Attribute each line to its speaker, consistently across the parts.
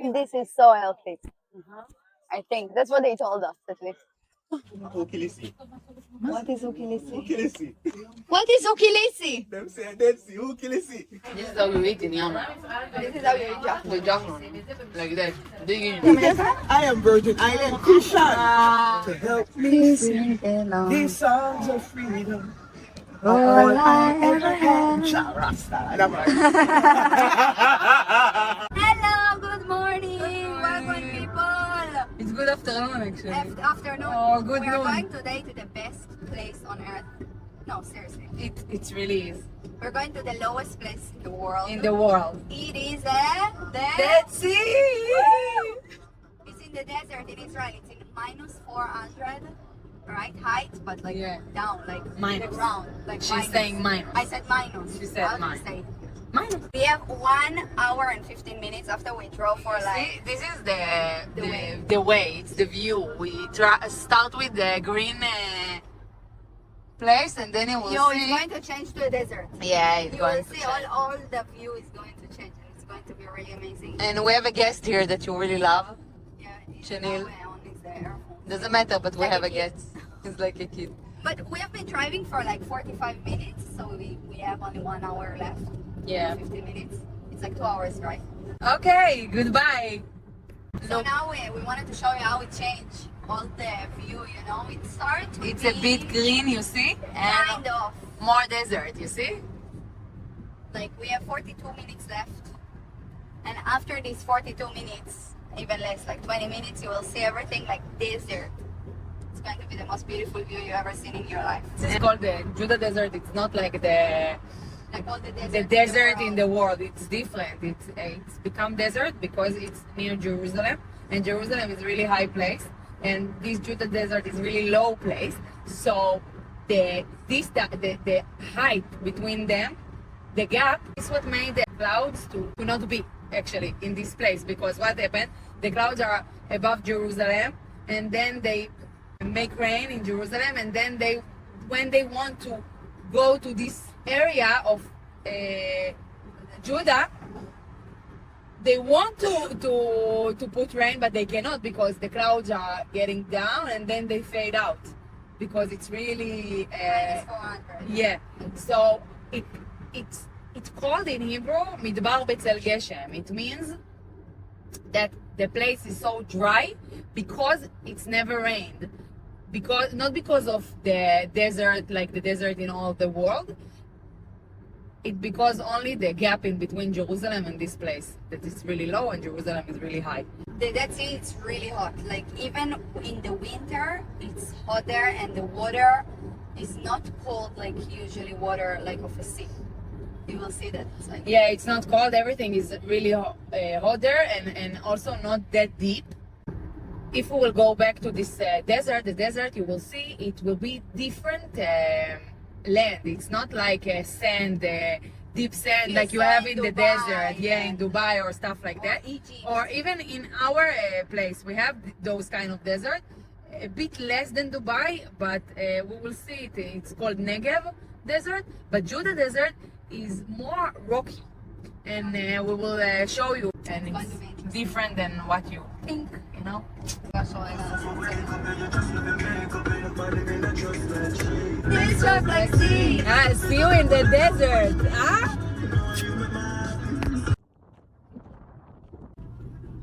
Speaker 1: This is so healthy. I think that's what they told us at least.
Speaker 2: Ukilisi.
Speaker 1: What is ukilisi?
Speaker 2: Ukilisi.
Speaker 1: What is ukilisi?
Speaker 2: Them say Dead Sea. Ukilisi.
Speaker 3: This is how you eat in Yaman.
Speaker 1: This is how you eat jackfruit.
Speaker 3: The jackfruit. Like that. Dig in.
Speaker 2: I am Virgin Island Christian. To help me sing these songs of freedom. All I ever had.
Speaker 1: Hello, good morning. Welcome, people.
Speaker 3: It's good afternoon actually.
Speaker 1: Afternoon.
Speaker 3: Oh, good
Speaker 1: We are
Speaker 3: noon.
Speaker 1: going today to the best place on earth. No, seriously.
Speaker 3: It really is.
Speaker 1: We're going to the lowest place in the world.
Speaker 3: In the world.
Speaker 1: It is the
Speaker 3: Dead Sea!
Speaker 1: It's in the desert in Israel. It's in minus 400, right? Height, but like
Speaker 3: Yeah.
Speaker 1: down, like
Speaker 3: Minus.
Speaker 1: the ground. Like
Speaker 3: She's
Speaker 1: minus.
Speaker 3: saying minus.
Speaker 1: I said minus.
Speaker 3: She said
Speaker 1: How do you
Speaker 3: minus.
Speaker 1: say?
Speaker 3: Minus.
Speaker 1: We have 1 hour and 15 minutes after we drove for
Speaker 3: See,
Speaker 1: like.
Speaker 3: this is
Speaker 1: way.
Speaker 3: the way. It's the view. We start with the green place, and then you will
Speaker 1: Yo,
Speaker 3: see.
Speaker 1: it's going to change to a desert.
Speaker 3: Yeah, it's
Speaker 1: You
Speaker 3: going
Speaker 1: will
Speaker 3: to
Speaker 1: see
Speaker 3: change.
Speaker 1: all the view is going to change and it's going to be really amazing.
Speaker 3: And we have a guest here that you really love.
Speaker 1: Yeah, it's
Speaker 3: Chanel.
Speaker 1: now on is the earphone.
Speaker 3: Doesn't matter, but we
Speaker 1: Like
Speaker 3: have
Speaker 1: a
Speaker 3: a
Speaker 1: kid.
Speaker 3: guest. He's like a kid.
Speaker 1: But we have been driving for like 45 minutes, so we have only 1 hour left.
Speaker 3: Yeah.
Speaker 1: 15 minutes. It's like 2 hours drive.
Speaker 3: Okay, goodbye.
Speaker 1: So
Speaker 3: Look,
Speaker 1: now we wanted to show you how it changed all the view, you know. It starts to
Speaker 3: it's a
Speaker 1: be
Speaker 3: bit green, you see,
Speaker 1: kind
Speaker 3: and
Speaker 1: of
Speaker 3: more desert, you see.
Speaker 1: like we have 42 minutes left. And after these 42 minutes, even less, like 20 minutes, you will see everything like desert. It's going to be the most beautiful view you ever seen in your life.
Speaker 3: It's called the Judah Desert. It's not like
Speaker 1: Like all the desert,
Speaker 3: the desert in the world. It's different. It's become desert because it's near Jerusalem, and Jerusalem is a really high place, and this Judah Desert is really low place. So the height between them, the gap, is what made the clouds to not be actually in this place. Because what happened? The clouds are above Jerusalem, and then they make rain in Jerusalem, and then when they want to go to this area of Judah, they want to put rain, but they cannot because the clouds are getting down and then they fade out because it's really
Speaker 1: minus 400.
Speaker 3: yeah. So it's called in Hebrew Midbar Betzel Geshem. It means that the place is so dry because it's never rained. Because not because of the desert, like the desert in all the world. It's because only the gap in between Jerusalem and this place that is really low and Jerusalem is really high.
Speaker 1: The Dead Sea, it's really hot. Like even in the winter, it's hot there, and the water is not cold like usually water like of a sea. You will see that. It's like
Speaker 3: Yeah, it's not cold. Everything is really hot there, and also not that deep. If we will go back to this desert, the desert, you will see it will be different land. It's not like sand, deep sand
Speaker 1: You
Speaker 3: like you
Speaker 1: saw
Speaker 3: have
Speaker 1: in
Speaker 3: in the
Speaker 1: Dubai,
Speaker 3: desert,
Speaker 1: yeah.
Speaker 3: in Dubai or stuff like
Speaker 1: Or
Speaker 3: that.
Speaker 1: Egypt.
Speaker 3: Or even in our place, we have those kind of desert. A bit less than Dubai, but we will see it. It's called Negev Desert, but Judah Desert is more rocky, and we will show you. And
Speaker 1: going
Speaker 3: it's
Speaker 1: to be interesting.
Speaker 3: different than what you think, you know.
Speaker 1: This looks like sea.
Speaker 3: Ah, see you in the desert, ah?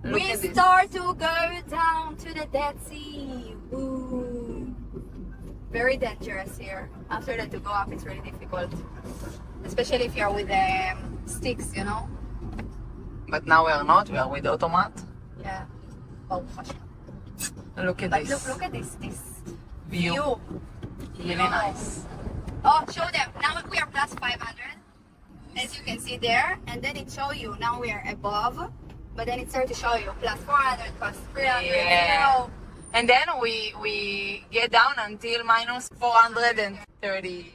Speaker 3: Look
Speaker 1: We
Speaker 3: at this.
Speaker 1: start to go down to the Dead Sea. Ooh. Very dangerous here. After that, to go up, it's really difficult. Especially if you're with sticks, you know?
Speaker 3: But now we are not, we are with automat.
Speaker 1: Yeah. Oh, gosh.
Speaker 3: Look at
Speaker 1: But
Speaker 3: this
Speaker 1: look at this
Speaker 3: view.
Speaker 1: view.
Speaker 3: Really
Speaker 1: Yo.
Speaker 3: nice.
Speaker 1: Oh, show them. Now we are plus 500, as you can see there. And then it show you, now we are above. But then it starts to show you plus 400, plus 300.
Speaker 3: Yeah.
Speaker 1: Zero.
Speaker 3: And then we get down until minus 430.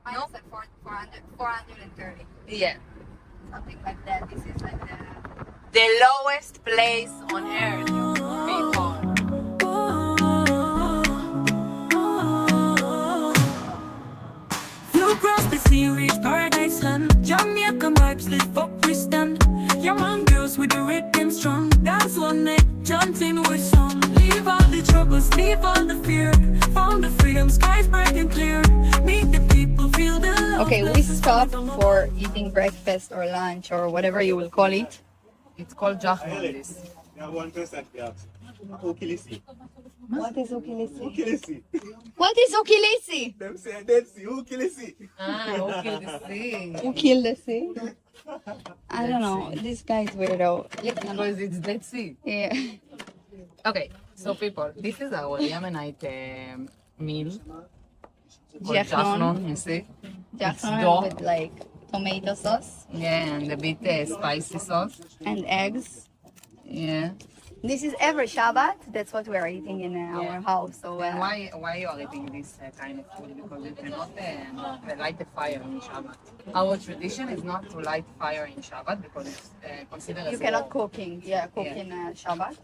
Speaker 1: Minus like 400, 430.
Speaker 3: Yeah.
Speaker 1: Something like that. This is like
Speaker 3: The lowest place on earth, people.
Speaker 4: Flew across the sea, reached paradise land. Jamaican vibes, lift up, we stand. Yaman girls with the rhythm strong. That chanting with song. Leave all the troubles, leave all the fear. Found the freedom, skies bright and clear. Meet the people, feel the love.
Speaker 1: Okay, we stopped for eating breakfast or lunch or whatever you will call it.
Speaker 3: It's called jahnon, this.
Speaker 2: One person Ukilisi.
Speaker 1: What is ukilisi?
Speaker 2: Ukilisi.
Speaker 1: What is ukilisi?
Speaker 2: Them say Dead Sea. Ukilisi.
Speaker 3: Okay, the sea.
Speaker 1: Who killed the sea? I don't know. This guy's weirdo.
Speaker 3: Because it's Dead Sea.
Speaker 1: Yeah.
Speaker 3: Okay, so people, this is our Yemenite meal. Called
Speaker 1: Jahnon.
Speaker 3: jahnon, you see?
Speaker 1: Jahnon
Speaker 3: dough.
Speaker 1: with like tomato sauce
Speaker 3: Yeah, and a bit spicy sauce.
Speaker 1: and eggs.
Speaker 3: Yeah.
Speaker 1: This is every Shabbat. That's what we're eating in our house. So
Speaker 3: And why you are eating this kind of food? Because you cannot light the fire in Shabbat. Our tradition is not to light fire in Shabbat because it's considered
Speaker 1: you
Speaker 3: as
Speaker 1: cannot
Speaker 3: war.
Speaker 1: cook
Speaker 3: Yeah.
Speaker 1: in Shabbat.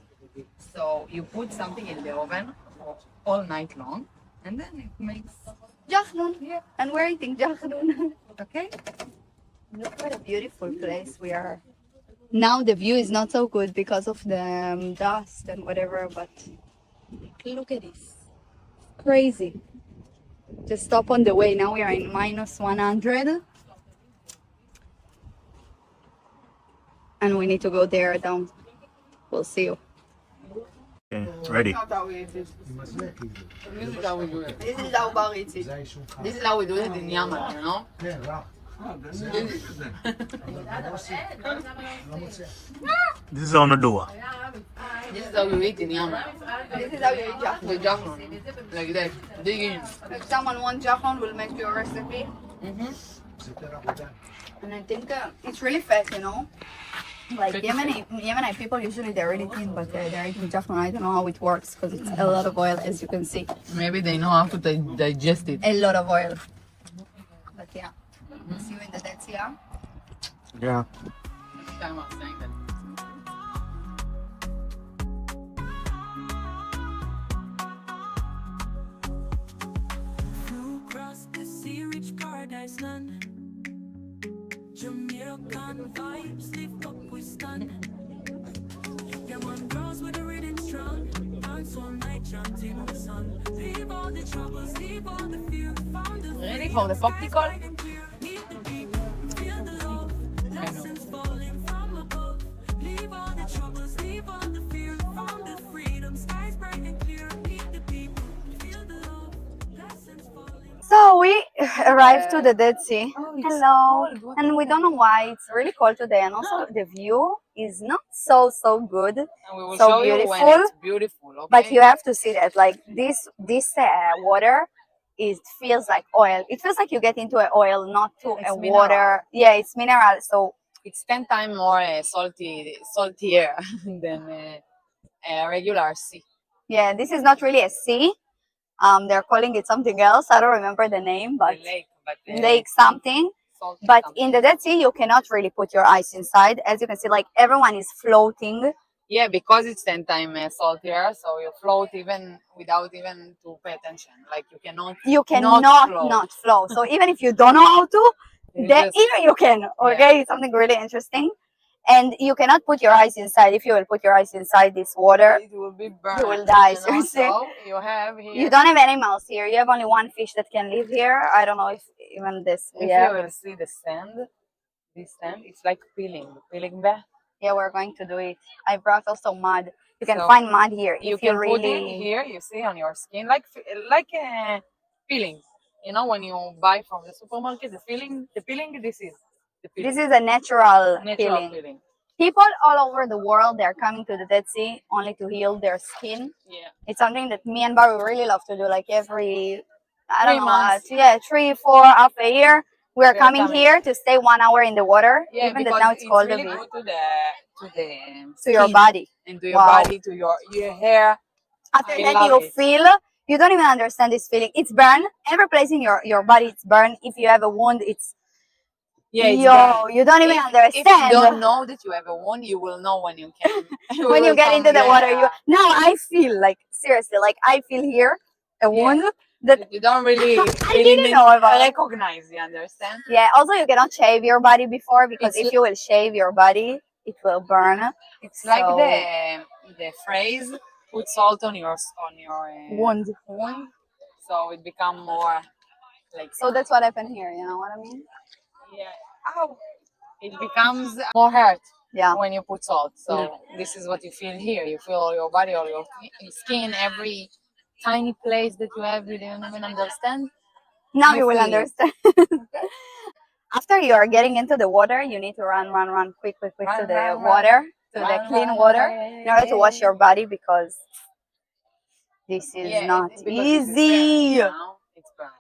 Speaker 3: So you put something in the oven for all night long, and then it makes
Speaker 1: Jahnon. Yeah. And we're eating Jahnon.
Speaker 3: okay.
Speaker 1: Look what a beautiful place we are. Now the view is not so good because of the dust and whatever, but look at this. Crazy. Just stop on the way. Now we are in minus 100. And we need to go there down. We'll see you.
Speaker 2: Okay, ready.
Speaker 3: This is how we do it.
Speaker 1: This is how bar eats it.
Speaker 3: This is how we do it in Yaman, you know?
Speaker 2: This is on the door.
Speaker 3: This is how you eat in Yaman.
Speaker 1: This is how you eat jahon.
Speaker 3: The jahnon, like that. Dig in.
Speaker 1: If someone wants jahon, we'll make you a recipe.
Speaker 3: Mm-hmm.
Speaker 1: And I think it's really fast, you know. Like Yemeni people usually they're really thin, but they're eating jahon. I don't know how it works because it's a lot of oil, as you can see.
Speaker 3: Maybe they know how to digest it.
Speaker 1: A lot of oil. But yeah, see you in the Dead Sea. Yeah?
Speaker 2: Yeah.
Speaker 3: Time of saying that.
Speaker 4: Flew across the sea, reach paradise land. Jamaican vibes, lift up we stand. Yaman girls with a rhythm strong. Dance all night, chanting the sun. Leave all the troubles, leave all the fear. Found the
Speaker 3: Ready for the popsicle?
Speaker 4: Meet the people, feel the love. Lessons falling from above. Leave all the troubles, leave all the fear. Found the freedom, skies bright and clear. Meet the people, feel the love. Lessons falling.
Speaker 1: So we arrived to the Dead Sea.
Speaker 3: Oh, it's
Speaker 1: Hello.
Speaker 3: cold. What
Speaker 1: And we don't know why it's really cold today, and also the view is not so good.
Speaker 3: And we will
Speaker 1: So
Speaker 3: show you when
Speaker 1: beautiful.
Speaker 3: it's beautiful, okay?
Speaker 1: But you have to see that, like this water, it feels like oil. It feels like you get into an oil, not to
Speaker 3: It's
Speaker 1: a
Speaker 3: mineral.
Speaker 1: water. Yeah, it's mineral. So
Speaker 3: It's 10 times more saltier than a regular sea.
Speaker 1: yeah, this is not really a sea. They're calling it something else. I don't remember the name, but
Speaker 3: The lake, but
Speaker 1: lake something.
Speaker 3: salty
Speaker 1: But
Speaker 3: something.
Speaker 1: in the Dead Sea, you cannot really put your eyes inside. As you can see, like everyone is floating.
Speaker 3: Yeah, because it's 10 times saltier, so you float even without even to pay attention. Like you cannot.
Speaker 1: You
Speaker 3: Not
Speaker 1: cannot
Speaker 3: float.
Speaker 1: not flow. So even if you don't know how to,
Speaker 3: You
Speaker 1: then
Speaker 3: just-
Speaker 1: even you can. Okay, it's something really interesting. And you cannot put your eyes inside. If you will put your eyes inside this water,
Speaker 3: It will be burned.
Speaker 1: you will die,
Speaker 3: And
Speaker 1: seriously.
Speaker 3: also, you have here.
Speaker 1: you don't have animals here. You have only one fish that can live here. I don't know if even this we
Speaker 3: If you
Speaker 1: have.
Speaker 3: will see the sand, this sand, it's like peeling back.
Speaker 1: Yeah, we're going to do it. I brought also mud. You can
Speaker 3: So,
Speaker 1: find mud here
Speaker 3: You
Speaker 1: if you
Speaker 3: can put it
Speaker 1: really.
Speaker 3: here. You see on your skin, like peeling. You know when you buy from the supermarket, the peeling. This is the peeling.
Speaker 1: This is a natural
Speaker 3: natural
Speaker 1: peeling.
Speaker 3: peeling.
Speaker 1: People all over the world they're coming to the Dead Sea only to heal their skin.
Speaker 3: Yeah.
Speaker 1: It's something that me and Baru really love to do. Like every, I don't
Speaker 3: 3
Speaker 1: know
Speaker 3: months.
Speaker 1: what, yeah, 3, 4, half a year. We are
Speaker 3: We are
Speaker 1: coming
Speaker 3: coming.
Speaker 1: here to stay 1 hour in the water.
Speaker 3: Yeah,
Speaker 1: even
Speaker 3: because
Speaker 1: that now it's cold
Speaker 3: really
Speaker 1: a bit.
Speaker 3: good
Speaker 1: To your
Speaker 3: skin
Speaker 1: body.
Speaker 3: and to your
Speaker 1: Wow.
Speaker 3: body, to your hair.
Speaker 1: After
Speaker 3: I
Speaker 1: that,
Speaker 3: love
Speaker 1: you
Speaker 3: it.
Speaker 1: feel. You don't even understand this feeling. It's burn. Every place in your body, it's burn. If you have a wound, it's
Speaker 3: Yeah, it's
Speaker 1: yo.
Speaker 3: bad.
Speaker 1: You don't even
Speaker 3: If
Speaker 1: understand.
Speaker 3: you don't know that you have a wound, you will know when you can.
Speaker 1: When you get into the water, you
Speaker 3: Yeah.
Speaker 1: now I feel like seriously, like I feel here a
Speaker 3: Yeah.
Speaker 1: wound that
Speaker 3: You don't really,
Speaker 1: I didn't know about it.
Speaker 3: recognize. You understand?
Speaker 1: yeah. Also, you cannot shave your body before because
Speaker 3: It's
Speaker 1: if you will shave your body, it will burn.
Speaker 3: It's like
Speaker 1: So-
Speaker 3: the phrase put salt on your
Speaker 1: Wound.
Speaker 3: wound, so it become more like
Speaker 1: So that's what happened here. You know what I mean?
Speaker 3: yeah. Ow. It becomes more hurt
Speaker 1: Yeah.
Speaker 3: when you put salt. So this is what you feel here. You feel all your body, all your skin, every tiny place that you have. You don't even understand.
Speaker 1: Now
Speaker 3: You
Speaker 1: you will
Speaker 3: feel it.
Speaker 1: understand. After you are getting into the water, you need to run, quick to
Speaker 3: Run,
Speaker 1: the
Speaker 3: run,
Speaker 1: water, to the
Speaker 3: run,
Speaker 1: clean
Speaker 3: run,
Speaker 1: water,
Speaker 3: run,
Speaker 1: in order to wash your body because this is not
Speaker 3: because it's burnt,
Speaker 1: easy.
Speaker 3: you know? It's burnt.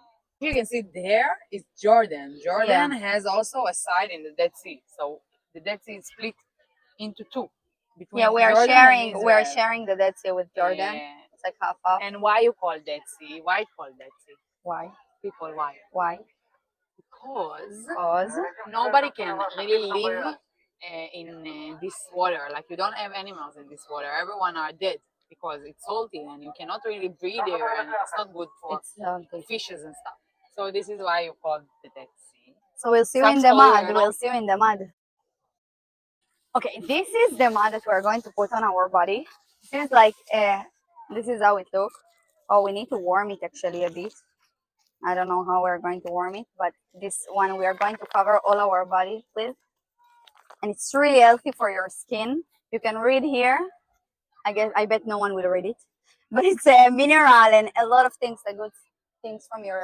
Speaker 3: You can see there is Jordan. Jordan has also a side in the Dead Sea. So the Dead Sea is split into two. Between
Speaker 1: Yeah, we are
Speaker 3: Jordan
Speaker 1: sharing.
Speaker 3: and
Speaker 1: We are
Speaker 3: Israel.
Speaker 1: sharing the Dead Sea with Jordan.
Speaker 3: Yeah.
Speaker 1: It's like half.
Speaker 3: And why you call Dead Sea? Why it called Dead Sea?
Speaker 1: Why?
Speaker 3: People, why?
Speaker 1: Why?
Speaker 3: Because nobody can really live in this water. Like you don't have animals in this water. Everyone are dead because it's salty and you cannot really breathe there, and it's not good for
Speaker 1: It's
Speaker 3: fishes and stuff. So this is why you call the Dead Sea.
Speaker 1: So we'll see you in
Speaker 3: Sucks
Speaker 1: the
Speaker 3: for you,
Speaker 1: mud.
Speaker 3: you know?
Speaker 1: We'll see you in the mud. Okay, this is the mud that we're going to put on our body. This is like, this is how it looks. Oh, we need to warm it actually a bit. I don't know how we're going to warm it, but this one we are going to cover all our body with. And it's really healthy for your skin. You can read here. I bet no one will read it. But it's a mineral and a lot of things, the good things from your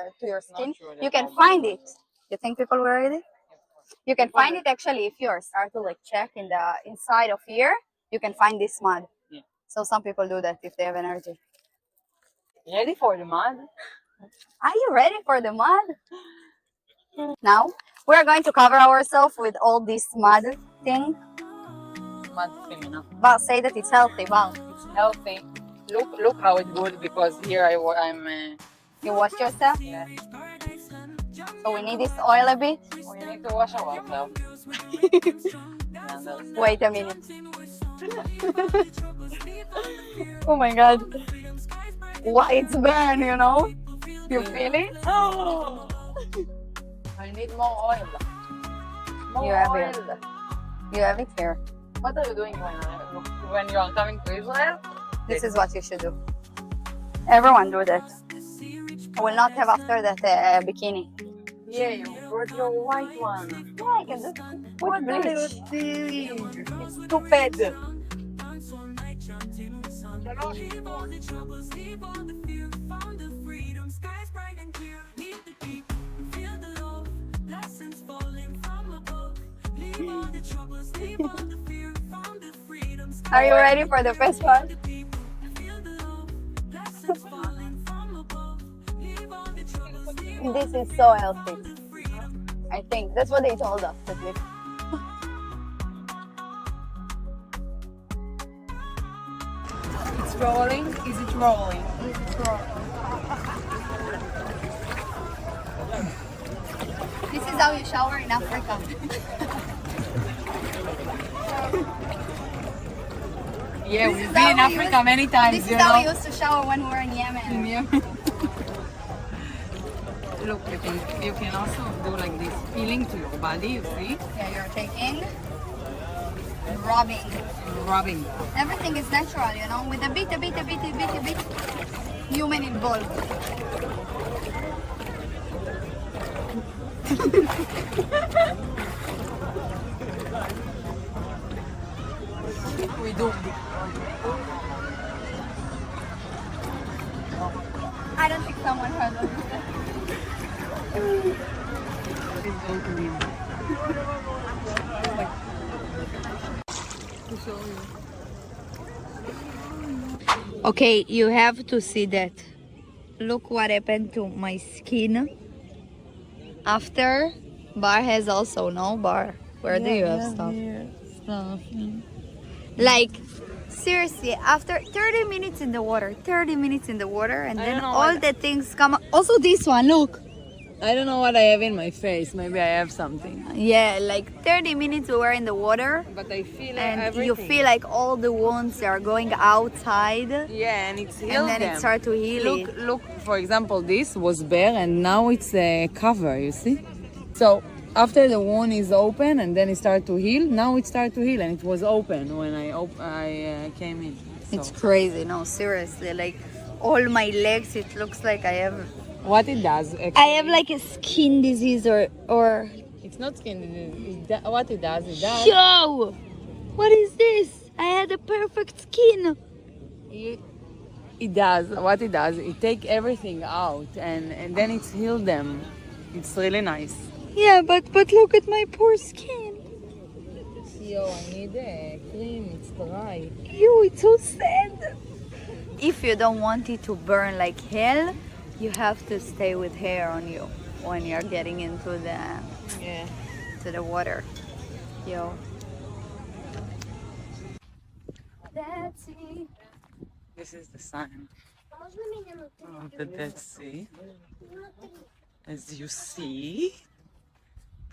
Speaker 1: skin. You can find it. You think people will read it? You can find it actually if you start to like check in the inside of here. You can find this mud.
Speaker 3: Yeah.
Speaker 1: So some people do that if they have energy.
Speaker 3: Ready for the mud?
Speaker 1: Are you ready for the mud? Now we are going to cover ourselves with all this mud thing.
Speaker 3: Mud femina.
Speaker 1: But say that it's healthy. Well,
Speaker 3: It's healthy. Look how it's good because here I'm.
Speaker 1: you wash yourself.
Speaker 3: Yeah.
Speaker 1: So we need this oil a bit.
Speaker 3: We need to wash ourselves.
Speaker 1: Wait a minute. Oh my god. Why it's burn, you know? You feel it?
Speaker 3: I need more oil. More
Speaker 1: You have
Speaker 3: oil.
Speaker 1: it. You have it here.
Speaker 3: What are you doing when you are coming to Israel?
Speaker 1: This is what you should do. Everyone do that. I will not have after that bikini.
Speaker 3: Yeah, you brought your white one.
Speaker 1: Yeah, I can do it. With bleach.
Speaker 3: It's stupid.
Speaker 1: Are you ready for the first one? This is so healthy. I think that's what they told us at least.
Speaker 3: It's rolling. Is it rolling?
Speaker 1: This is how you shower in Africa.
Speaker 3: Yeah,
Speaker 1: This
Speaker 3: we've
Speaker 1: is
Speaker 3: been
Speaker 1: how
Speaker 3: in
Speaker 1: we
Speaker 3: Africa
Speaker 1: used-
Speaker 3: many times.
Speaker 1: This
Speaker 3: you
Speaker 1: is how
Speaker 3: know?
Speaker 1: we used to shower when we were in Yemen.
Speaker 3: Look, you can also do like this, feeling to your body. You see,
Speaker 1: Yeah, you're taking, rubbing.
Speaker 3: rubbing.
Speaker 1: Everything is natural, you know, with a bit, human involved.
Speaker 3: We do.
Speaker 1: I don't think someone heard of this.
Speaker 3: It's going to be.
Speaker 1: Okay, you have to see that. Look what happened to my skin. After, Bar has also no Bar. Where do you have stuff? Like, seriously, after 30 minutes in the water, 30 minutes in the water, and then all the things come up. Also this one, look.
Speaker 3: I don't know what I have in my face. Maybe I have something.
Speaker 1: Yeah, like 30 minutes we were in the water,
Speaker 3: But I feel
Speaker 1: and
Speaker 3: everything.
Speaker 1: you feel like all the wounds are going outside,
Speaker 3: Yeah, and it's healed
Speaker 1: and then
Speaker 3: them.
Speaker 1: it starts to heal
Speaker 3: Look,
Speaker 1: it.
Speaker 3: look. For example, this was bare, and now it's a cover. You see. So after the wound is open and then it started to heal. Now it started to heal and it was open when I came in. So.
Speaker 1: It's crazy. No, seriously. Like all my legs, it looks like I have.
Speaker 3: What it does? Actually,
Speaker 1: I have like a skin disease or.
Speaker 3: It's not skin disease. What it does?
Speaker 1: Yo, what is this? I had a perfect skin.
Speaker 3: It does. What it does? It take everything out and then it's heal them. It's really nice.
Speaker 1: Yeah, but look at my poor skin.
Speaker 3: Yo, I need a cream. It's dry.
Speaker 1: Ew, it's so sad. If you don't want it to burn like hell, you have to stay with hair on you when you're getting into the water. Yo. That's it.
Speaker 3: This is the sign of the Dead Sea. As you see,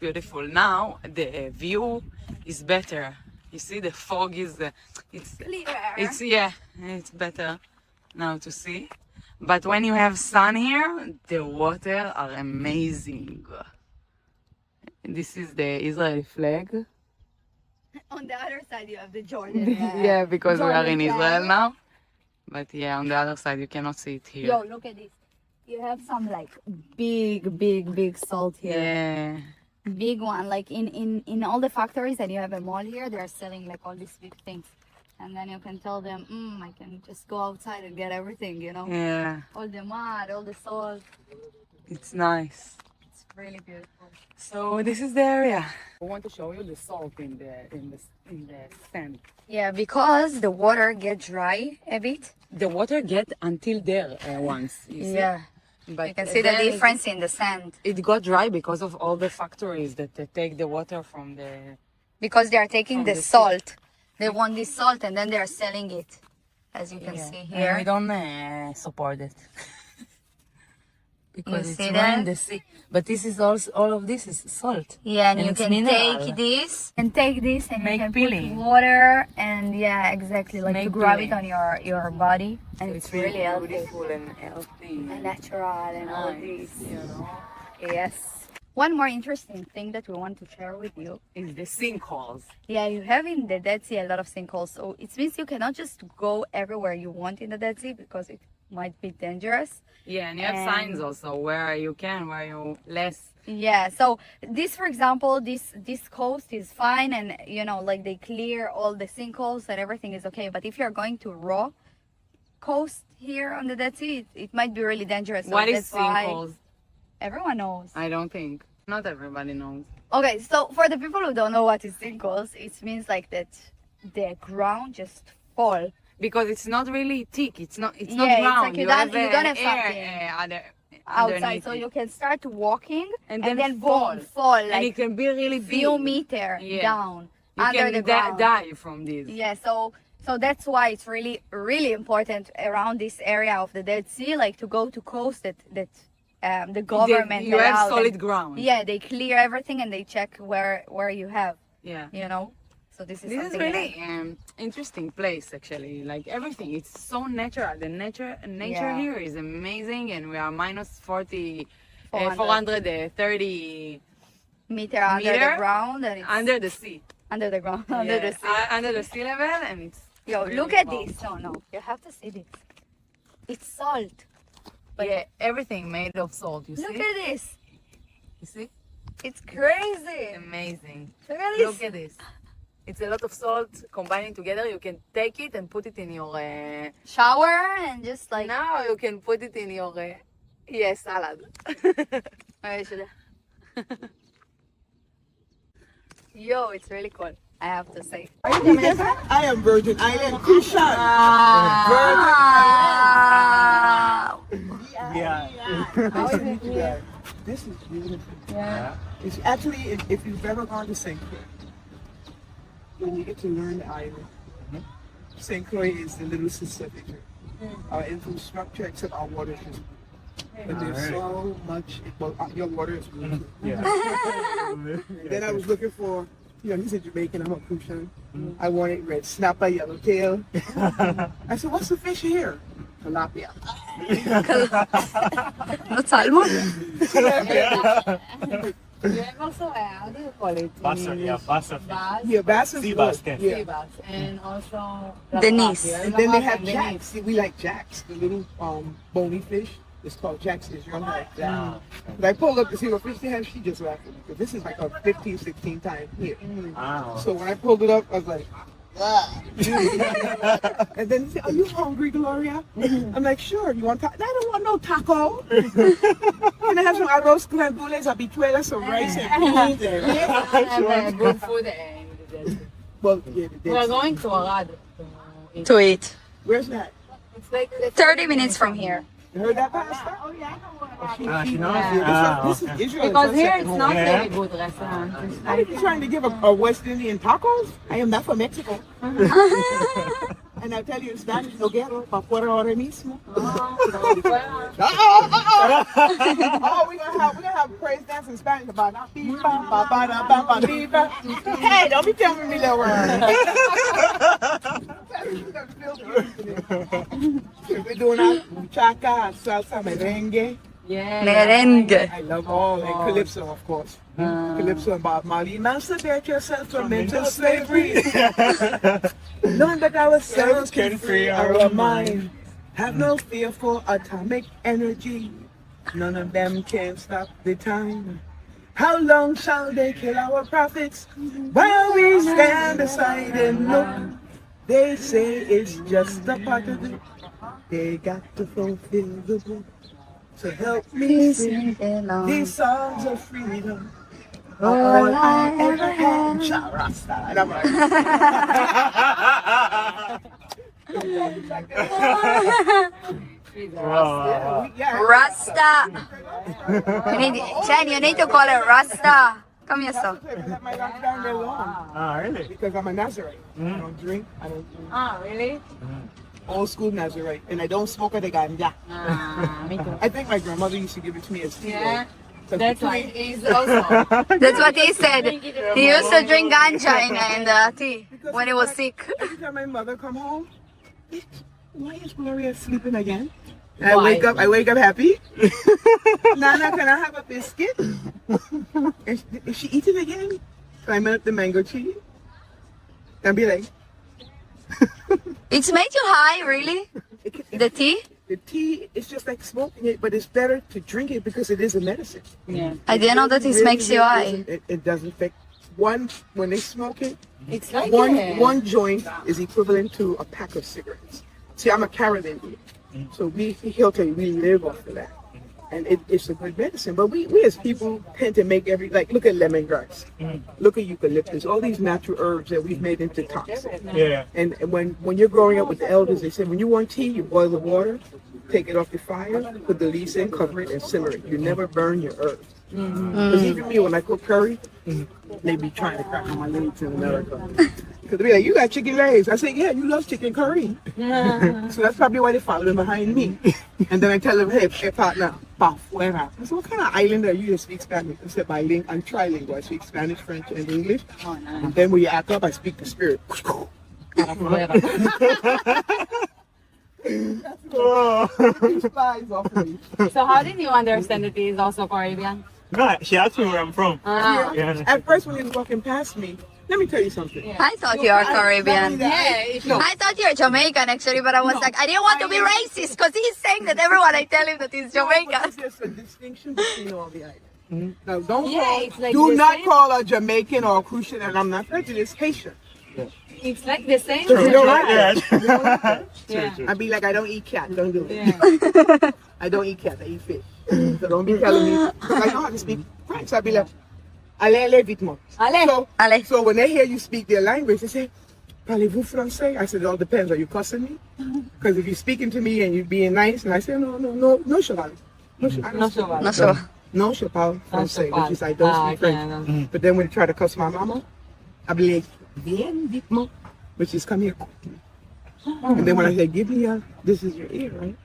Speaker 3: beautiful. Now the view is better. You see the fog is it's
Speaker 1: Clear.
Speaker 3: it's better now to see. But when you have sun here, the water are amazing. This is the Israeli flag.
Speaker 1: On the other side, you have the Jordan.
Speaker 3: Yeah, because we are in
Speaker 1: Jordan
Speaker 3: Israel
Speaker 1: flag.
Speaker 3: now. But yeah, on the other side you cannot see it here.
Speaker 1: Yo, look at this. You have some like big salt here.
Speaker 3: Yeah.
Speaker 1: Big one. Like in all the factories that you have a mall here, they're selling like all these big things. And then you can tell them, I can just go outside and get everything, you know?
Speaker 3: Yeah.
Speaker 1: All the mud, all the salt.
Speaker 3: It's nice.
Speaker 1: It's really beautiful.
Speaker 3: So this is the area. I want to show you the salt in the sand.
Speaker 1: Yeah, because the water gets dry a bit.
Speaker 3: The water get until there once. You see?
Speaker 1: Yeah.
Speaker 3: But
Speaker 1: You can see the
Speaker 3: then
Speaker 1: difference in the sand.
Speaker 3: It got dry because of all the factories that they take the water from the.
Speaker 1: Because they are taking
Speaker 3: From
Speaker 1: the
Speaker 3: the sea.
Speaker 1: salt. They want this salt and then they are selling it. As you can see
Speaker 3: And
Speaker 1: here.
Speaker 3: we don't support it. Because
Speaker 1: You
Speaker 3: it's
Speaker 1: see
Speaker 3: right in
Speaker 1: that?
Speaker 3: the sea. But this is also all of this is salt.
Speaker 1: Yeah, and you
Speaker 3: it's
Speaker 1: can
Speaker 3: mineral.
Speaker 1: take this and take this and
Speaker 3: Make
Speaker 1: you can
Speaker 3: peeling.
Speaker 1: put water and yeah, exactly, like to
Speaker 3: Make
Speaker 1: grab
Speaker 3: peeling.
Speaker 1: it on your body, and
Speaker 3: So
Speaker 1: it's really healthy
Speaker 3: beautiful and healthy.
Speaker 1: and natural and all
Speaker 3: Nice,
Speaker 1: this.
Speaker 3: you know.
Speaker 1: Yes. One more interesting thing that we want to share with you.
Speaker 3: Is the sinkholes.
Speaker 1: Yeah, you have in the Dead Sea a lot of sinkholes, so it means you cannot just go everywhere you want in the Dead Sea because it might be dangerous.
Speaker 3: Yeah, and you have
Speaker 1: And-
Speaker 3: signs also where you can, where you less.
Speaker 1: Yeah, so this, for example, this coast is fine, and you know, like they clear all the sinkholes and everything is okay. But if you're going to raw coast here on the Dead Sea, it might be really dangerous. So
Speaker 3: What is
Speaker 1: that's why
Speaker 3: sinkholes?
Speaker 1: everyone knows.
Speaker 3: I don't think. Not everybody knows.
Speaker 1: Okay, so for the people who don't know what is sinkholes, it means like that the ground just fall.
Speaker 3: Because it's not really thick. It's not. It's
Speaker 1: Yeah,
Speaker 3: not
Speaker 1: it's
Speaker 3: ground.
Speaker 1: like you don't have
Speaker 3: air
Speaker 1: something
Speaker 3: outside,
Speaker 1: Outside, so you can start walking
Speaker 3: And
Speaker 1: and
Speaker 3: then
Speaker 1: then
Speaker 3: fall.
Speaker 1: boom, fall
Speaker 3: and it
Speaker 1: like
Speaker 3: can be really big.
Speaker 1: few meter
Speaker 3: Yeah.
Speaker 1: down
Speaker 3: You
Speaker 1: under
Speaker 3: can
Speaker 1: the ground.
Speaker 3: die from this.
Speaker 1: Yeah, so that's why it's really important around this area of the Dead Sea, like to go to coast that the government
Speaker 3: You have
Speaker 1: allows
Speaker 3: solid
Speaker 1: them.
Speaker 3: ground.
Speaker 1: Yeah, they clear everything and they check where you have,
Speaker 3: Yeah.
Speaker 1: you know. So this is
Speaker 3: This is
Speaker 1: something
Speaker 3: really interesting place actually. Like everything, it's so natural. The nature
Speaker 1: Yeah.
Speaker 3: here is amazing, and we are minus 40,
Speaker 1: 400.
Speaker 3: 430
Speaker 1: meter under
Speaker 3: meter
Speaker 1: the ground and it's
Speaker 3: under the sea.
Speaker 1: under the ground under
Speaker 3: Yeah,
Speaker 1: the sea.
Speaker 3: under the sea level, and it's.
Speaker 1: Yo,
Speaker 3: really
Speaker 1: look at
Speaker 3: wow.
Speaker 1: this. No, you have to see this. It's salt. But
Speaker 3: Yeah, everything made of salt. You
Speaker 1: look
Speaker 3: see?
Speaker 1: at this.
Speaker 3: You see?
Speaker 1: It's crazy.
Speaker 3: Amazing.
Speaker 1: Look at this.
Speaker 3: Look at this. It's a lot of salt combining together. You can take it and put it in your.
Speaker 1: Shower and just like.
Speaker 3: Now you can put it in your. Salad.
Speaker 1: Alright, should I- Yo, it's really cool. I have to say.
Speaker 2: I am Virgin Island Christian. Yeah.
Speaker 1: How is it here?
Speaker 2: This is beautiful.
Speaker 1: Yeah.
Speaker 2: It's actually, if you've ever gone to St. Croix, when you get to learn the island, St. Croix is the little sister picture. Our infrastructure, except our water is just blue. But there's so much, well, your water is blue. Then I was looking for, he's a Jamaican, I'm a Crucian. I wanted red snapper, yellowtail. I said, what's the fish here? Tilapia.
Speaker 1: Not salmon.
Speaker 3: You have also, how do you call it?
Speaker 5: Bassa, yeah, bassa fish.
Speaker 3: Bass,
Speaker 2: Yeah, bass is
Speaker 5: Sea
Speaker 2: good.
Speaker 5: bass, yeah.
Speaker 2: Yeah.
Speaker 3: sea bass, and also
Speaker 1: Denise.
Speaker 2: And then they have jacks. See, we like jacks, the little bony fish. It's called jacks. It's young like that.
Speaker 5: Ah,
Speaker 2: But I pulled up to see what fish they have. She just laughed at me because this is like a 15, 16 time here.
Speaker 5: ah.
Speaker 2: So when I pulled it up, I was like, ah. And then he said, "Are you hungry, Gloria?" I'm like, "Sure. You want taco?" "I don't want no taco." Can I have some arroz con gandules, habichuelas, some rice and beans? And
Speaker 3: good food and
Speaker 2: well, yeah,
Speaker 3: we are going to Arad.
Speaker 1: To eat.
Speaker 2: where's that?
Speaker 3: It's like
Speaker 1: 30 minutes from here.
Speaker 2: You heard that pasta?
Speaker 3: Oh yeah,
Speaker 5: Ah, she knows?
Speaker 3: Yeah.
Speaker 2: This,
Speaker 5: Ah,
Speaker 2: this is
Speaker 5: okay.
Speaker 2: Israel.
Speaker 3: because
Speaker 2: It's
Speaker 3: here
Speaker 2: second
Speaker 3: it's
Speaker 2: home.
Speaker 3: not
Speaker 5: Yeah.
Speaker 3: very good restaurant. It's
Speaker 2: Are you trying to give a West Indian tacos? I am not from Mexico. And I tell you in Spanish, no quiero, pa fuera ahora mismo. Oh, we're gonna have praise dance in Spanish about hey, don't be telling me that word. We're doing our muchacha, salsa, merengue.
Speaker 3: yeah.
Speaker 1: Merengue.
Speaker 2: I love all and calypso, of course. Calypso and Bob Marley. Emancipate yourself from mental slavery. Learn that ourselves can free our mind. Have no fear for atomic energy. None of them can stop the time. How long shall they kill our prophets while we stand aside and look? They say it's just a part of it. They got to fulfill the book. So help me sing these songs of freedom. All I ever had. Cha-rasta. And I'm like,
Speaker 5: Wow.
Speaker 2: yeah.
Speaker 1: Rasta. Chen, you need to call it Rasta. Come here, so.
Speaker 2: Let my life down there long.
Speaker 5: Ah, really?
Speaker 2: Because I'm a Nazarite. I don't drink. I don't drink.
Speaker 3: Ah, really?
Speaker 2: Old school Nazarite. And I don't smoke the ganja.
Speaker 3: Me too.
Speaker 2: I think my grandmother used to give it to me as tea.
Speaker 3: Yeah.
Speaker 2: Because
Speaker 3: That's why
Speaker 2: between-
Speaker 3: he's also.
Speaker 1: That's what he said. He used to drink ganja in the tea when he was sick.
Speaker 2: Every time my mother come home, why is Gloria sleeping again? And
Speaker 3: Why?
Speaker 2: I wake up happy. Nana, can I have a biscuit? Is she eating again? Climb up the mango tree and be like,
Speaker 1: It's made you high, really? The tea?
Speaker 2: the tea is just like smoking it, but it's better to drink it because it is a medicine.
Speaker 3: Yeah.
Speaker 1: I didn't know that this makes you high.
Speaker 2: It doesn't affect one when they smoke it.
Speaker 3: It's like
Speaker 2: One joint is equivalent to a pack of cigarettes. See, I'm a Caribbean, so he'll tell you we live off of that, and it's a good medicine. But we as people tend to make look at lemongrass, look at eucalyptus, all these natural herbs that we've made into toxins.
Speaker 5: Yeah.
Speaker 2: And when you're growing up with the elders, they said when you want tea, you boil the water, take it off the fire, put the leaves in, cover it, and simmer it. You never burn your herbs. Because even me, when I cook curry, they be trying to crack on my legs in America. Because they be like, you got chicken legs. I say, yeah, you love chicken curry. So that's probably why they following behind me. And then I tell them, hey partner, pa fuera. I said, what kind of island are you to speak Spanish? I said, bilingual, I'm trilingual. I speak Spanish, French, and English. And then when you act up, I speak the spirit.
Speaker 5: Oh.
Speaker 2: Flies off of me.
Speaker 3: So how did you understand that he is also Caribbean?
Speaker 5: No, she asked me where I'm from.
Speaker 3: Ah.
Speaker 5: Yeah.
Speaker 2: At first, when he was walking past me, let me tell you something.
Speaker 1: I thought you are Caribbean.
Speaker 2: No,
Speaker 1: I thought you're Jamaican actually, but I was like, I didn't want to be racist because he's saying that everyone I tell him that he's
Speaker 2: but
Speaker 1: Jamaican.
Speaker 2: there's a distinction between all the islands. Now, don't
Speaker 3: Yeah,
Speaker 2: call,
Speaker 3: it's like
Speaker 2: do
Speaker 3: the
Speaker 2: not
Speaker 3: same.
Speaker 2: call a Jamaican or a Crucian, and I'm not prejudiced, Haitian.
Speaker 3: It's like the same.
Speaker 2: True. You don't like
Speaker 5: Yeah.
Speaker 3: Yeah.
Speaker 2: I'd be like, I don't eat cat, don't do it.
Speaker 3: Yeah.
Speaker 2: I don't eat cat, I eat fish. So don't be telling me, because I know how to speak French. I'd be like, allez, vite moi.
Speaker 3: Allez.
Speaker 2: So,
Speaker 1: Allez.
Speaker 2: so when they hear you speak their language, they say, parlez-vous français? I said, it all depends. Are you cussing me? Because if you're speaking to me and you're being nice, and I say, no, cheval. No,
Speaker 3: No cheval.
Speaker 1: No, so.
Speaker 2: No, je parle français,
Speaker 3: cheval.
Speaker 2: which is I don't
Speaker 3: Ah,
Speaker 2: speak
Speaker 3: okay,
Speaker 2: French.
Speaker 3: I know.
Speaker 2: But then when you try to cuss my mama, I'll be like, bien vite, which is come here. And then when I say, give me this is your ear, right?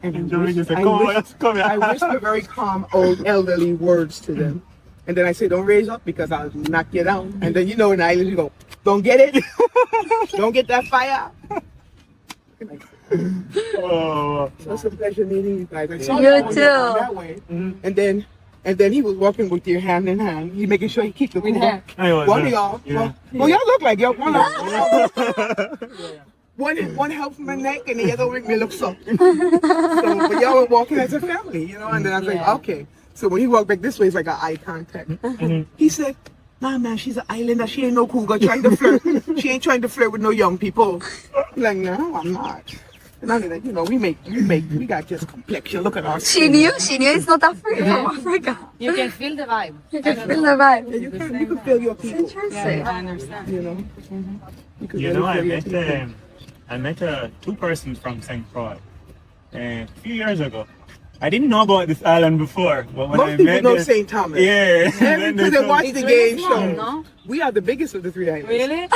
Speaker 2: And I whisper very calm, old elderly words to them. And then I say, don't raise up because I'll knock you down. And then, in the island, you go, don't get it. Don't get that fire.
Speaker 5: Oh.
Speaker 2: So it's a pleasure meeting you guys. I saw
Speaker 1: You
Speaker 2: on
Speaker 1: too.
Speaker 2: that way. And then And then he was walking with your hand in hand. He making sure he keep the cool.
Speaker 3: her.
Speaker 5: I was,
Speaker 2: One of y'all.
Speaker 5: Yeah.
Speaker 2: Well, y'all look like y'all. One helped my neck and the other make me look something. So, but y'all were walking as a family, you know. And then I was like,
Speaker 3: Yeah.
Speaker 2: okay. So when he walked back this way, it's like an eye contact. He said, "Nah, man, she's an islander. She ain't no cougar trying to flirt. She ain't trying to flirt with no young people." I'm like, no, I'm not. And I'm like, you know, we got just complexion. Look at our
Speaker 1: She
Speaker 2: skin.
Speaker 1: knew it's not Africa from Africa.
Speaker 3: You can feel the vibe.
Speaker 1: You can feel the vibe.
Speaker 2: Yeah, you can feel your people.
Speaker 1: Interesting.
Speaker 3: I understand.
Speaker 2: You know. You can
Speaker 5: You
Speaker 2: really
Speaker 5: know,
Speaker 2: feel your people.
Speaker 5: I met two persons from St. Croix a few years ago. I didn't know about this island before, but when
Speaker 2: Most
Speaker 5: I
Speaker 2: people
Speaker 5: met
Speaker 2: know
Speaker 5: them-
Speaker 2: St. Thomas.
Speaker 5: Yeah.
Speaker 2: Because they watch the
Speaker 3: It's really
Speaker 2: game
Speaker 3: small,
Speaker 2: show.
Speaker 3: no?
Speaker 2: We are the biggest of the three islands.
Speaker 3: Really?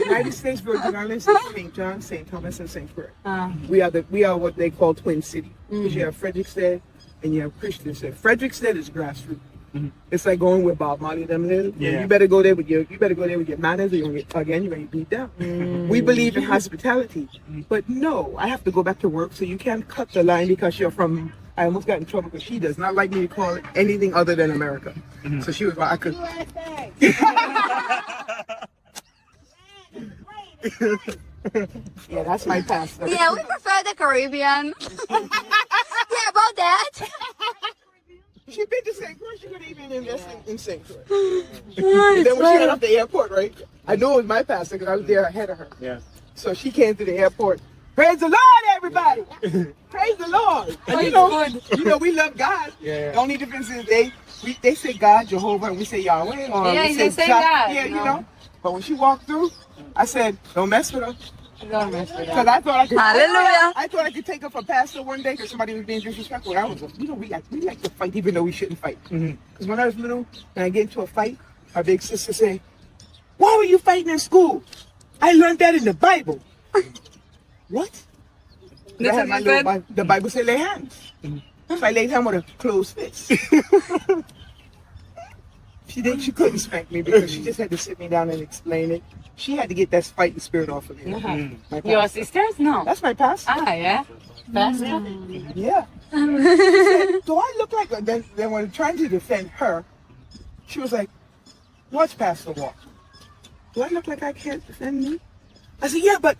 Speaker 2: United States Virgin Islands is St. John, St. Thomas, and St. Croix.
Speaker 3: Uh,
Speaker 2: We are what they call Twin City. Because you have Frederickstead and you have Christiansted. Frederickstead is grassroots. It's like going with Bob Marley and them little.
Speaker 5: Yeah.
Speaker 2: You better go there with your manners or you're gonna get beat down. We believe in hospitality. But no, I have to go back to work, so you can't cut the line because you're from I almost got in trouble because she does not like me to call it anything other than America. So she was like, I could Yeah, that's my pastor.
Speaker 1: Yeah, we prefer the Caribbean. Yeah, about that.
Speaker 2: She been to St. Croix, she could even invest in St. Croix. And then when she got off the airport, right? I knew it was my pastor because I was there ahead of her.
Speaker 5: Yeah.
Speaker 2: So she came to the airport. Praise the Lord, everybody! Praise the Lord! And you know, we love God.
Speaker 5: Yeah.
Speaker 2: The only difference is they say God, Jehovah, and we say Yahweh. Or
Speaker 3: Yeah,
Speaker 2: we
Speaker 3: they say
Speaker 2: Jah.
Speaker 3: God,
Speaker 2: Yeah,
Speaker 3: you
Speaker 2: you
Speaker 3: know.
Speaker 2: know. But when she walked through, I said, don't mess with her.
Speaker 3: don't mess with
Speaker 2: Because
Speaker 3: that.
Speaker 2: I thought I could.
Speaker 1: Hallelujah.
Speaker 2: I thought I could take her for pastor one day because somebody was being disrespectful. I was, we like to fight even though we shouldn't fight. Because when I was little and I get into a fight, my big sister say, "Why were you fighting in school? I learned that in the Bible." What? I
Speaker 3: That's
Speaker 2: had
Speaker 3: what
Speaker 2: my
Speaker 3: you
Speaker 2: little
Speaker 3: said?
Speaker 2: Bible, the Bible said lay hands. So I laid hand with a closed fist. She couldn't spank me because she just had to sit me down and explain it. She had to get that fighting spirit off of me. My
Speaker 3: Your
Speaker 2: pastor.
Speaker 3: sisters? No.
Speaker 2: That's my pastor.
Speaker 3: Yeah? Pastor?
Speaker 2: Yeah. She said, do I look like a, then when trying to defend her, she was like, watch Pastor walk. Do I look like I can't defend me? I said, yeah, but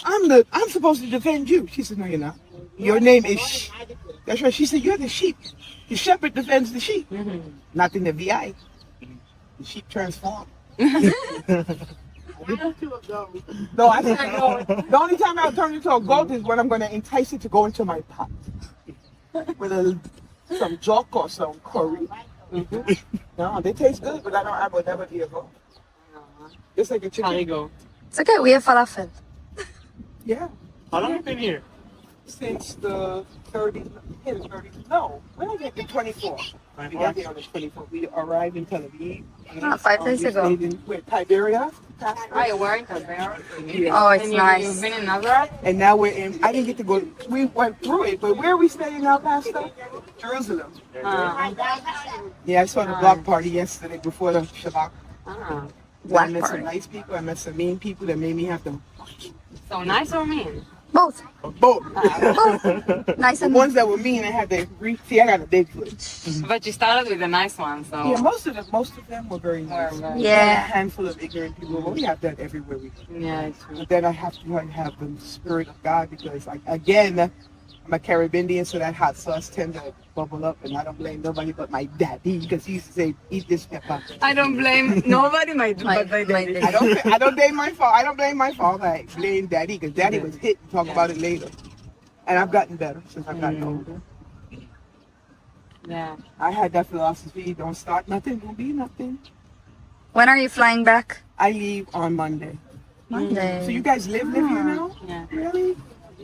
Speaker 2: I'm supposed to defend you. She said, no, you're not. Your name is Shh. That's right. She said, you're the sheep. The shepherd defends the sheep. Not in the VI. The sheep transform. No, I said no. The only time I'll turn into a goat is when I'm going to entice it to go into my pot with some jock or some curry. No, they taste good, but I would never be a goat. It's like a chicken.
Speaker 1: It's okay, we have falafel.
Speaker 2: Yeah,
Speaker 5: How long have you been here?
Speaker 2: since the 30s. No, when I get the 24th. We got here on the 24th. We arrived in Tel Aviv.
Speaker 1: 5 days
Speaker 2: We
Speaker 1: ago.
Speaker 2: stayed in Tiberia.
Speaker 3: Oh, you were in Canberra?
Speaker 1: Oh, it's
Speaker 3: And
Speaker 1: nice.
Speaker 3: You've been in Nazareth?
Speaker 2: And now we're in, I didn't get to go, we went through it, but where are we staying now, Pastor? Jerusalem. Yeah, I saw the block party yesterday before the Shabbat. I
Speaker 1: Black
Speaker 2: met
Speaker 1: party.
Speaker 2: some nice people, I met some mean people that made me have to,
Speaker 3: So nice or mean?
Speaker 1: Both.
Speaker 2: both.
Speaker 1: Nice
Speaker 2: The
Speaker 1: and
Speaker 2: ones that were mean, I had to, see, I got a big foot.
Speaker 3: But you started with the nice one, so.
Speaker 2: Yeah, most of them were very nice.
Speaker 3: Were-
Speaker 1: Yeah.
Speaker 2: A handful of ignorant people, but we have that everywhere we go.
Speaker 3: Yeah, it's true.
Speaker 2: But then I have to have the spirit of God because, again, I'm a Caribbean, so that hot sauce tends to bubble up, and I don't blame nobody but my daddy because he used to say, "Eat this pepper."
Speaker 3: I don't blame nobody,
Speaker 1: my
Speaker 3: but my daddy.
Speaker 1: daddy.
Speaker 2: I don't blame my fault. I don't blame my fault. I blame daddy because daddy was hit and talk about it later. And I've gotten better since I've gotten older.
Speaker 3: Yeah.
Speaker 2: I had that philosophy: don't start nothing, don't be nothing.
Speaker 1: When are you flying back?
Speaker 2: I leave on Monday.
Speaker 1: Monday.
Speaker 2: So you guys live here now?
Speaker 3: Yeah.
Speaker 2: Really?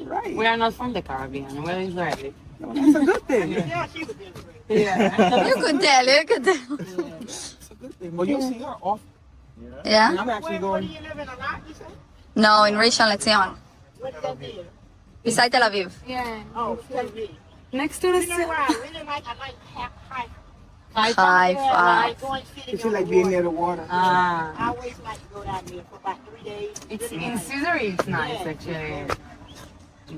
Speaker 2: Right.
Speaker 3: We are not from the Caribbean. We're Israeli.
Speaker 2: That's a good thing.
Speaker 3: Yeah.
Speaker 1: You could tell, you could tell.
Speaker 2: That's a good thing. Well, you'll see her off.
Speaker 1: Yeah?
Speaker 2: I'm actually going.
Speaker 1: No, in Rishon LeZion. Beside Tel Aviv.
Speaker 3: Yeah.
Speaker 6: Oh, Celebrate.
Speaker 3: Next to the
Speaker 6: You know what I really like? I like high.
Speaker 1: High
Speaker 6: I
Speaker 1: five.
Speaker 6: going sitting
Speaker 2: It's
Speaker 6: on
Speaker 2: like
Speaker 6: the
Speaker 2: being
Speaker 6: water.
Speaker 2: near the water.
Speaker 3: Ah.
Speaker 6: I always like to go down there for about 3 days.
Speaker 3: It's in Caesarea. It's nice actually.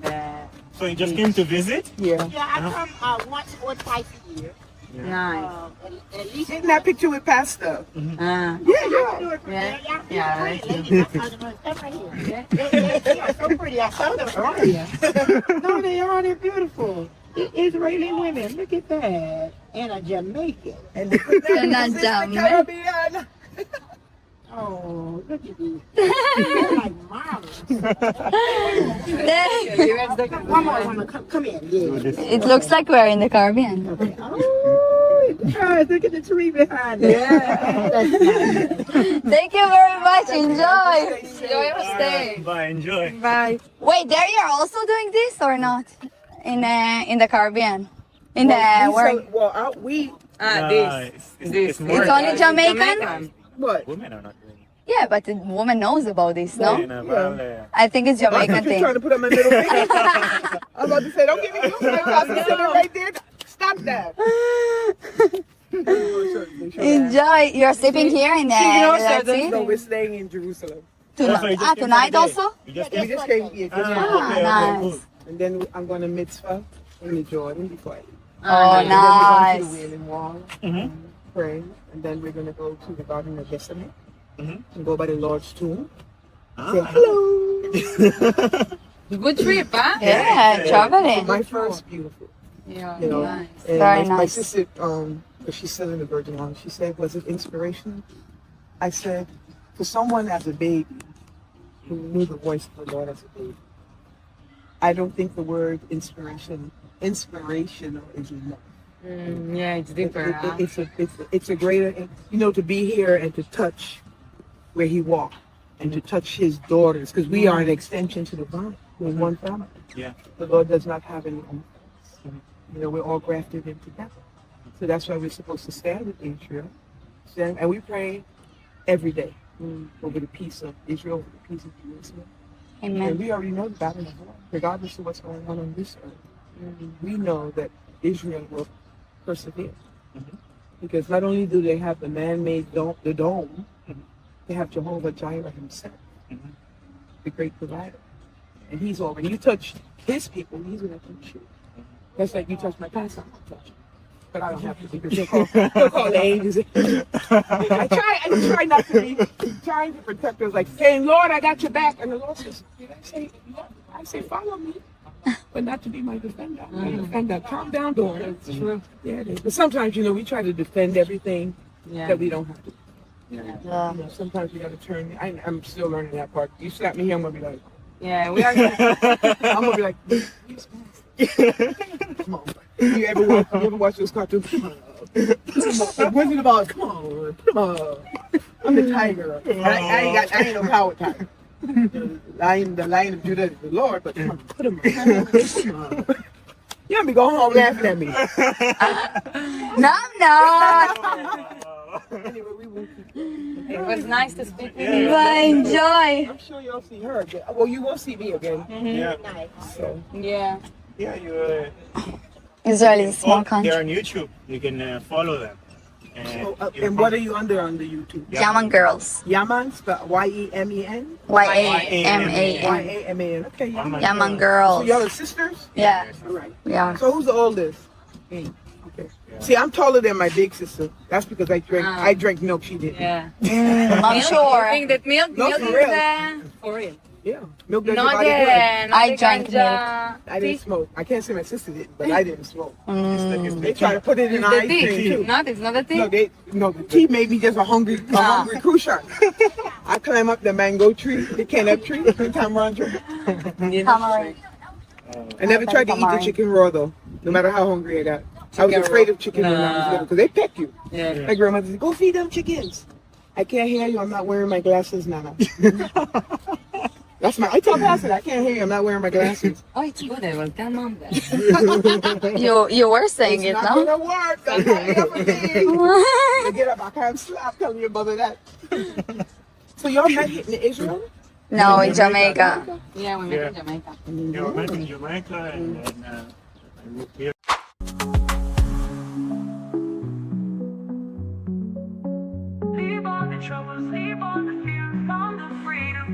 Speaker 3: The
Speaker 5: So you just came to visit?
Speaker 2: Yeah.
Speaker 6: Yeah, I come once or twice a year.
Speaker 3: Nice.
Speaker 6: At least
Speaker 2: Get in that picture with Pastor.
Speaker 3: Ah.
Speaker 2: Yeah, yeah.
Speaker 6: do it for
Speaker 3: Yeah.
Speaker 6: me. Y'all
Speaker 3: Yeah,
Speaker 6: pretty
Speaker 3: that's
Speaker 6: ladies. I saw them on stuff right here. They are so pretty. I saw them earlier. No, they are. They're beautiful. Israeli women. Look at that. And a Jamaican.
Speaker 2: And they put that in
Speaker 1: And
Speaker 2: the
Speaker 1: a
Speaker 2: Sister
Speaker 1: Jamaican.
Speaker 2: Caribbean.
Speaker 6: Oh, look at these. They're like models. One more, one more. Come in. Yeah.
Speaker 1: It looks like we're in the Caribbean.
Speaker 6: Oh, guys, look at the tree behind us. Yeah. That's nice.
Speaker 1: Thank you very much. Enjoy.
Speaker 3: Enjoy your stay.
Speaker 5: Bye, enjoy.
Speaker 3: Bye.
Speaker 1: Wait, there you're also doing this or not? In the Caribbean? In the where?
Speaker 2: We
Speaker 3: Ah,
Speaker 5: Nah,
Speaker 3: this.
Speaker 5: it's
Speaker 3: This.
Speaker 5: more
Speaker 1: It's only Jamaican?
Speaker 2: what?
Speaker 5: women are not doing it.
Speaker 1: Yeah, but the woman knows about this, no? I think it's
Speaker 2: I
Speaker 1: Jamaican
Speaker 2: thought you were
Speaker 1: thing.
Speaker 2: trying to put up my middle finger. I'm about to say, don't give me no because I'm sitting right there. Stop that.
Speaker 1: Enjoy. You're sleeping here in the Red Sea?
Speaker 2: No, we're staying in Jerusalem.
Speaker 1: Tonight also?
Speaker 5: You just
Speaker 2: We just came here.
Speaker 1: Nice.
Speaker 2: And then I'm going to mitzvah in the Jordan before I leave.
Speaker 1: Oh,
Speaker 2: And then we're going to
Speaker 1: nice.
Speaker 2: the Wailing Wall,
Speaker 5: Mhm.
Speaker 2: pray. And then we're going to go to the Garden of Gethsemane
Speaker 5: Mhm.
Speaker 2: and go by the Lord's tomb.
Speaker 5: Ah.
Speaker 2: Say hello.
Speaker 3: Good trip, huh?
Speaker 1: Yeah, traveling.
Speaker 2: My first beautiful.
Speaker 3: Yeah.
Speaker 2: You know,
Speaker 3: Nice.
Speaker 2: and
Speaker 1: Very
Speaker 2: my
Speaker 1: nice.
Speaker 2: sister, because she's still in the Virgin Islands, she said, was it inspirational? I said, for someone as a baby who knew the voice of the Lord as a baby, I don't think the word inspirational is enough.
Speaker 3: Yeah, it's deeper. Huh?
Speaker 2: It's a greater, to be here and to touch where he walked and to touch his daughters, because we are an extension to the vine. We're one family.
Speaker 5: Yeah.
Speaker 2: The Lord does not have any own friends. We're all grafted in together. So that's why we're supposed to stand with Israel. And we pray every day over the peace of Israel, over the peace of Jerusalem. And
Speaker 1: Amen.
Speaker 2: we already know the battle is won, regardless of what's going on this earth. We know that Israel will persevere. Because not only do they have the man-made dome, they have Jehovah Jireh himself, the great provider. And he's over. When you touch his people, he's going to touch you. That's like you touch my pastor, I'm going to touch you. But I don't have to because they'll call the angels. I try not to be trying to protect us, like saying, Lord, I got your back. And the Lord says, did I say, follow me, but not to be my defender. My defender. Calm down, daughter.
Speaker 3: It's true.
Speaker 2: Yeah, it is. But sometimes, we try to defend everything
Speaker 3: Yeah.
Speaker 2: that we don't have to.
Speaker 1: Yeah.
Speaker 2: Sometimes we got to turn. I'm still learning that part. You slap me here, I'm going to be like,
Speaker 3: Yeah, we are.
Speaker 2: I'm going to be like, come on. You ever watch those cartoons? Come on. What's it about? Come on. Come on. I'm the tiger. I ain't no power tiger. The lion of Judah is the Lord, but come on, put him on. Come on. You don't be going home laughing at me.
Speaker 1: No, I'm not.
Speaker 2: Anyway, we will keep
Speaker 3: It was nice to speak with you.
Speaker 1: But enjoy.
Speaker 2: I'm sure you'll see her again. Well, you will see me again.
Speaker 5: Yeah.
Speaker 2: So,
Speaker 3: Yeah.
Speaker 5: Yeah, you.
Speaker 1: Israel is a small
Speaker 5: They're
Speaker 1: country.
Speaker 5: on YouTube. You can follow them.
Speaker 2: and what are you under on the YouTube?
Speaker 1: Yaman girls.
Speaker 2: Yaman, spelled Y-E-M-E-N?
Speaker 1: Y-A-M-A-N.
Speaker 2: Y-A-M-A-N. Okay, Yaman.
Speaker 1: Yaman
Speaker 2: So
Speaker 1: girls.
Speaker 2: y'all are sisters?
Speaker 1: Yeah,
Speaker 2: All right.
Speaker 1: we are.
Speaker 2: So who's the oldest? Me. Okay. See, I'm taller than my big sister. That's because I drank milk she didn't.
Speaker 3: Yeah.
Speaker 1: I'm
Speaker 3: You
Speaker 1: sure.
Speaker 3: think that milk
Speaker 2: No,
Speaker 3: is
Speaker 2: for real.
Speaker 3: for real.
Speaker 2: Yeah. Milk does your
Speaker 3: Not
Speaker 2: body good.
Speaker 3: the,
Speaker 1: I drank
Speaker 3: ganja
Speaker 2: I didn't
Speaker 3: tea.
Speaker 2: smoke. I can't say my sister didn't, but I didn't smoke.
Speaker 1: Mm.
Speaker 2: They try to put it in
Speaker 3: It's
Speaker 2: ice
Speaker 3: the
Speaker 2: cream
Speaker 3: tea.
Speaker 2: too.
Speaker 3: Not, it's not the tea.
Speaker 2: The tea made me just a hungry cruise shark. I climb up the mango tree, the canop tree, the tamarind tree.
Speaker 1: Tamarind.
Speaker 2: I never tried to eat the
Speaker 1: Tamarind.
Speaker 2: chicken raw though, no matter how hungry I got. I was
Speaker 3: Chicken
Speaker 2: afraid
Speaker 3: raw.
Speaker 2: of chicken when I was
Speaker 3: Nah.
Speaker 2: little because they peck you.
Speaker 3: Yeah.
Speaker 2: My grandmother said, "Go feed them chickens." I can't hear you. I'm not wearing my glasses, Nana. I tell Pastor, I can't hear you. I'm not wearing my glasses.
Speaker 3: Oh, it's good. I will tell mom that.
Speaker 1: You were saying it,
Speaker 2: It's not
Speaker 1: no?
Speaker 2: gonna work. That's not here for me. You get up, I can't slap telling your mother that. So y'all met in Israel?
Speaker 1: No, in Jamaica.
Speaker 3: Yeah, we met in Jamaica.
Speaker 5: Yeah, we met in Jamaica and then I moved here.
Speaker 4: Leave all the troubles, leave all the fear, found the freedom.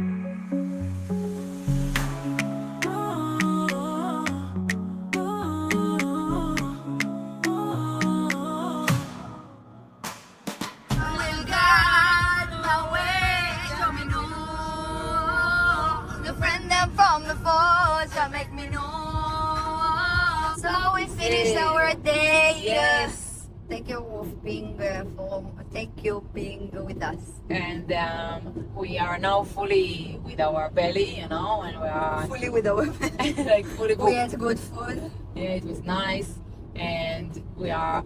Speaker 1: Thank you being with us.
Speaker 3: And we are now fully with our belly, you know, and we are
Speaker 1: Fully with our
Speaker 3: like fully
Speaker 1: we
Speaker 3: booked.
Speaker 1: ate good food.
Speaker 3: Yeah, it was nice, and we are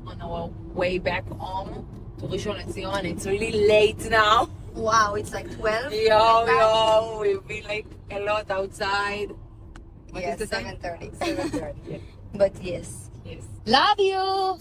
Speaker 3: on our way back home to Rishon LeZion. It's really late now.
Speaker 1: Wow, it's like 12.
Speaker 3: Yo, we've been like a lot outside. What
Speaker 1: Yes,
Speaker 3: is the time?
Speaker 1: 7:30.
Speaker 3: 7:30. Yeah.
Speaker 1: But yes.
Speaker 3: Yes.
Speaker 1: Love you.